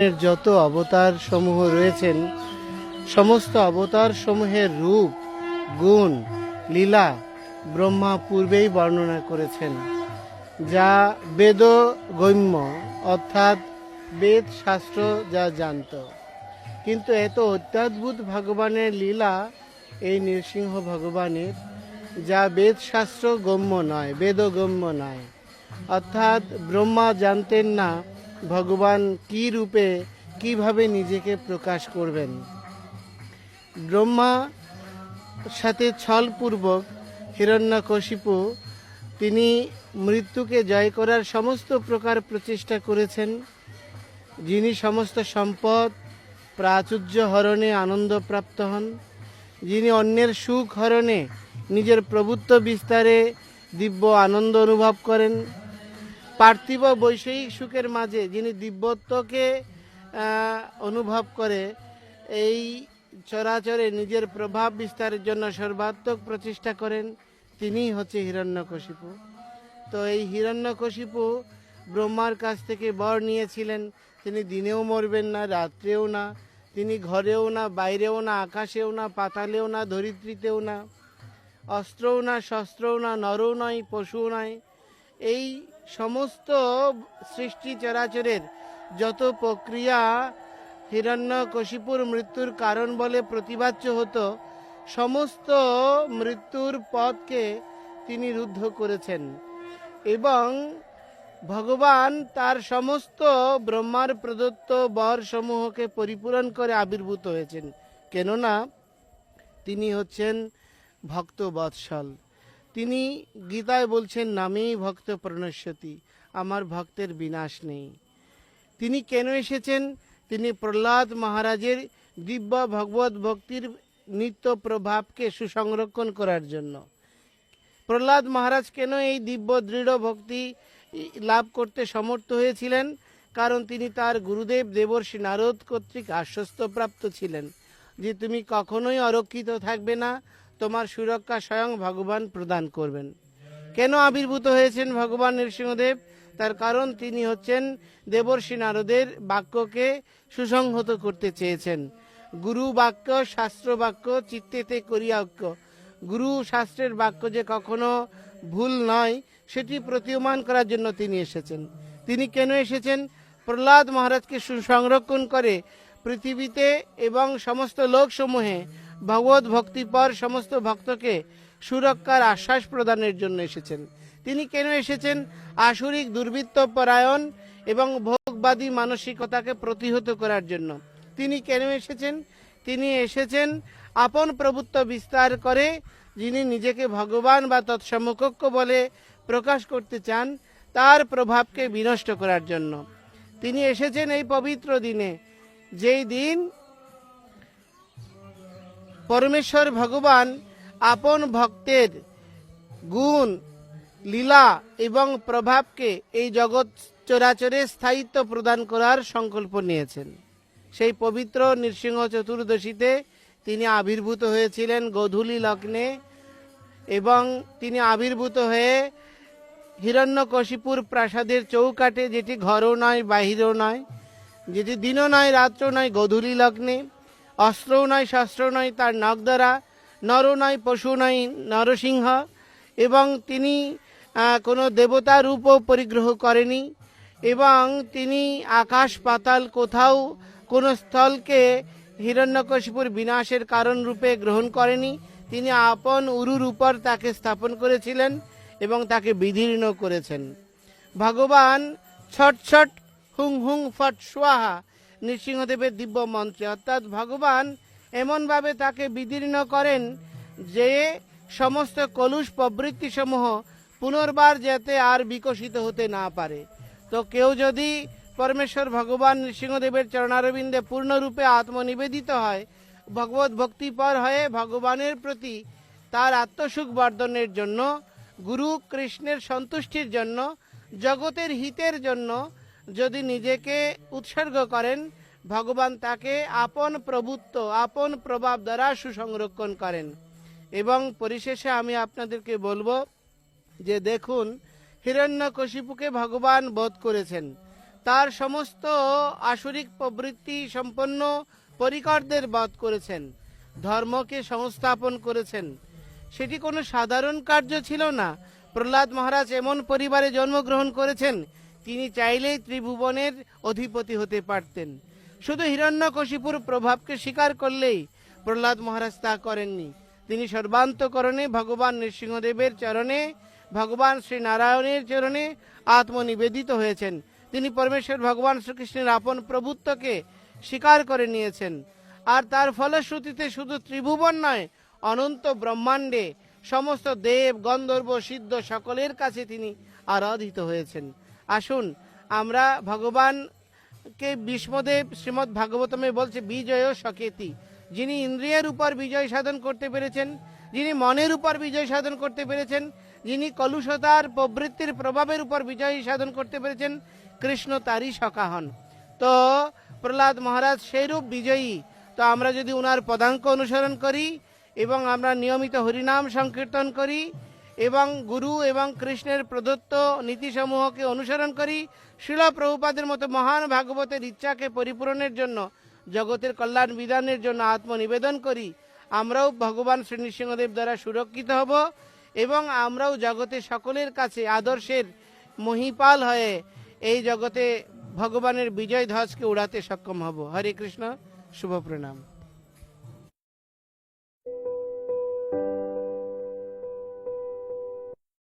এর যত অবতার সমূহ রয়েছেন সমস্ত অবতার সমূহের রূপ গুণ লীলা ব্রহ্মা পূর্বেই বর্ণনা করেছেন, যা বেদগম্য অর্থাৎ বেদ শাস্ত্র যা জানত। কিন্তু এত অত্যাদ্ভুত ভগবানের লীলা এই নৃসিংহ ভগবানের, যা বেদ শাস্ত্র গম্য নয়, বেদগম্য নয়। অর্থাৎ ব্রহ্মা জানতেন না ভগবান কি রূপে কিভাবে নিজেকে প্রকাশ করবেন। ব্রহ্মা সাথে ছলপূর্বক হিরণ্যকশিপু তিনি মৃত্যুকে জয় করার সমস্ত প্রকার প্রচেষ্টা করেছেন। যিনি সমস্ত সম্পদ প্রাচুর্য হরণে আনন্দপ্রাপ্ত হন, যিনি অন্যের সুখ হরণে নিজের প্রভুত্ব বিস্তারে দিব্য আনন্দ অনুভব করেন, পার্থিব বৈষয়িক সুখের মাঝে যিনি দিব্যত্বকে অনুভব করে, এই চরাচরে নিজের প্রভাব বিস্তারের জন্য সর্বাত্মক প্রচেষ্টা করেন, তিনিই হচ্ছে হিরণ্যকশিপু। তো এই হিরণ্যকশিপু ব্রহ্মার কাছ থেকে বর নিয়েছিলেন, তিনি দিনেও মরবেন না, রাত্রেও না, তিনি ঘরেও না, বাইরেও না, আকাশেও না, পাতালেও না, ধরিত্রীতেও না, অস্ত্রও না, শস্ত্রও না, নরও নয়, পশুও নয়। এই সমস্ত সৃষ্টি চরাচরের যত প্রক্রিয়া হিরণ্যকশিপুর মৃত্যুর কারণ বলে প্রতিবাচ্য হতো, সমস্ত মৃত্যুর পথকে তিনি রুদ্ধ করেছেন এবং ভগবান তার সমস্ত ব্রহ্মার প্রদত্ত বর সমূহকে পরিপূরণ করে আবির্ভূত হয়েছেন। কেননা তিনি হচ্ছেন ভক্ত বৎসল। তিনি গীতায় বলছেন, নামেই ভক্ত প্রণশ্যতি, আমার ভক্তের বিনাশ নেই। তিনি কেন এসেছেন? তিনি প্রহ্লাদ মহারাজের দিব্য ভগবত ভক্তির নিত্য প্রভাবকে সুসংরক্ষণ করার জন্য। প্রহ্লাদ মহারাজ কেন এই দিব্য দৃঢ় ভক্তি লাভ করতে সমর্থ হয়েছিলেন? কারণ তিনি তার গুরুদেব দেবর্ষি নারদ কর্তৃক আশ্বস্তপ্রাপ্ত ছিলেন যে তুমি কখনোই অরক্ষিত থাকবে না, তোমার সুরক্ষা স্বয়ং ভগবান প্রদান করবেন। কেন আবির্ভূত হয়েছেন ভগবান নৃসিংহদেব? তার কারণ তিনি হচ্ছেন দেবর্ষি নারদের বাক্যকে সুসংহত করতে চেয়েছেন। গুরু বাক্য শাস্ত্র বাক্য চিত্তেতে করিয়া ঐক্য। গুরু শাস্ত্রের বাক্য যে কখনো ভুল নয়, সেটি প্রতীয়মান করার জন্য তিনি এসেছেন। তিনি কেন এসেছেন? প্রহ্লাদ মহারাজকে সুসংরক্ষণ করে পৃথিবীতে এবং সমস্ত লোকসমূহে ভগবত ভক্তিপর সমস্ত ভক্তকে সুরক্ষার আশ্বাস প্রদানের জন্য এসেছেন। তিনি কেন এসেছেন? আসুরিক দুর্বৃত্ত পরায়ণ এবং ভোগবাদী মানসিকতাকে প্রতিহত করার জন্য। তিনি কেন এসেছেন? তিনি এসেছেন আপন প্রভুত্ব বিস্তার করে, যিনি নিজেকে ভগবান বা তৎসমকক্ষ বলে প্রকাশ করতে চান, তার প্রভাবকে বিনষ্ট করার জন্য। তিনি এসেছেন এই পবিত্র দিনে, যেই দিন পরমেশ্বর ভগবান আপন ভক্তের গুণ লীলা এবং প্রভাবকে এই জগৎ চরাচরে স্থায়িত্ব প্রদান করার সংকল্প নিয়েছেন। সেই পবিত্র নৃসিংহ চতুর্দশীতে তিনি আবির্ভূত হয়েছিলেন গোধূলি লগ্নে, এবং তিনি আবির্ভূত হয়ে হিরণ্যকশিপুর প্রাসাদের চৌকাঠে, যেটি ঘরও নয় বাহিরেও নয়, যেটি দিনও নয় রাত্রও নয়, গোধূলি লগ্নে, অস্ত্রও নয় শস্ত্রও নয়, তার নখ দ্বারা, নরও নয় পশু নয়, নরসিংহ, এবং তিনি কোনো দেবতা রূপও পরিগ্রহ করেনি, এবং তিনি আকাশ পাতাল কোথাও কোনো স্থলকে হিরণ্যকশিপুর বিনাশের কারণ রূপে গ্রহণ করেনি। তিনি আপন উরুর উপর তাকে স্থাপন করেছিলেন এবং তাকে বিদীর্ণ করেছেন। ভগবান ছট ছট হুং হুং ফট স্বাহা নৃসিংহদেবের দিব্য মন্ত্রে, অর্থাৎ ভগবান এমনভাবে তাকে বিদীর্ণ করেন যে সমস্ত কলুষ প্রবৃত্তি সমূহ পুনর্বার যাতে আর বিকশিত হতে না পারে। তো কেউ যদি পরমেশ্বর ভগবান নৃসিংহদেবের চরণারবিন্দে পূর্ণরূপে আত্মনিবেদিত হয়, ভগবত ভক্তিপর হয়ে ভগবানের প্রতি তার আত্মসুখ বর্ধনের জন্য, গুরু কৃষ্ণের সন্তুষ্টির জন্য, জগতের হিতের জন্য যদি নিজেকে উৎসর্গ করেন, ভগবান তাকে আপন প্রভুত্ব আপন প্রভাব দ্বারা সুসংরক্ষণ করেন। এবং পরিশেষে আমি আপনাদেরকে বলবো যে দেখুন, হিরণ্যকশিপুকে ভগবান বধ করেছেন, তার সমস্ত আসরিক প্রবৃত্তি সম্পন্ন পরিকরদের বধ করেছেন, ধর্মকে সংস্থাপন করেছেন। সেটি কোনো সাধারণ কার্য ছিল না। প্রহ্লাদ মহারাজ এমন পরিবারে জন্মগ্রহণ করেছেন, তিনি চাইলেই ত্রিভুবনের অধিপতি হতে পারতেন। শুধু হিরণ্যকশিপুর প্রভাবকে স্বীকার করলেই প্রহ্লাদ মহারাজ তা করেননি। তিনি সর্বান্তকরণে ভগবান নৃসিংহদেবের চরণে, ভগবান শ্রী নারায়ণের চরণে আত্মনিবেদিত হয়েছেন। তিনি পরমেশ্বর ভগবান শ্রীকৃষ্ণের আপন প্রভুত্বকে স্বীকার করে নিয়েছেন। আর তার ফলশ্রুতিতে শুধু ত্রিভুবন নয়, অনন্ত ব্রহ্মাণ্ডে সমস্ত দেব, গন্ধর্ব, সিদ্ধ সকলের কাছে তিনি আরাধিত হয়েছেন। আসুন আমরা ভগবানকে, বিষ্ণুদেব শ্রীমদ্ ভাগবতমে বলছে বিজয় সকেতি, যিনি ইন্দ্রিয়ের উপর বিজয় সাধন করতে পেরেছেন, যিনি মনের উপর বিজয় সাধন করতে পেরেছেন, যিনি কলুষতার প্রবৃত্তির প্রভাবের উপর বিজয় সাধন করতে পেরেছেন, কৃষ্ণ তারই সখা হন। তো প্রহ্লাদ মহারাজ সেইরূপ বিজয়ী। তো আমরা যদি ওনার পদাঙ্ক অনুসরণ করি এবং আমরা নিয়মিত হরিনাম সংকীর্তন করি এবং গুরু এবং কৃষ্ণের প্রদত্ত নীতিসমূহকে অনুসরণ করি, শিল প্রভুপাদের মতো মহান ভাগবতের ইচ্ছাকে পরিপূরণের জন্য, জগতের কল্যাণ বিধানের জন্য আত্মনিবেদন করি, আমরাও ভগবান শ্রী নৃসিংহদেব দ্বারা সুরক্ষিত হব এবং আমরাও জগতে সকলের কাছে আদর্শের মহিপাল হয়ে এই জগতে ভগবানের বিজয় ধ্বজকে উড়াতে সক্ষম হব। হরে কৃষ্ণ, শুভ প্রণাম।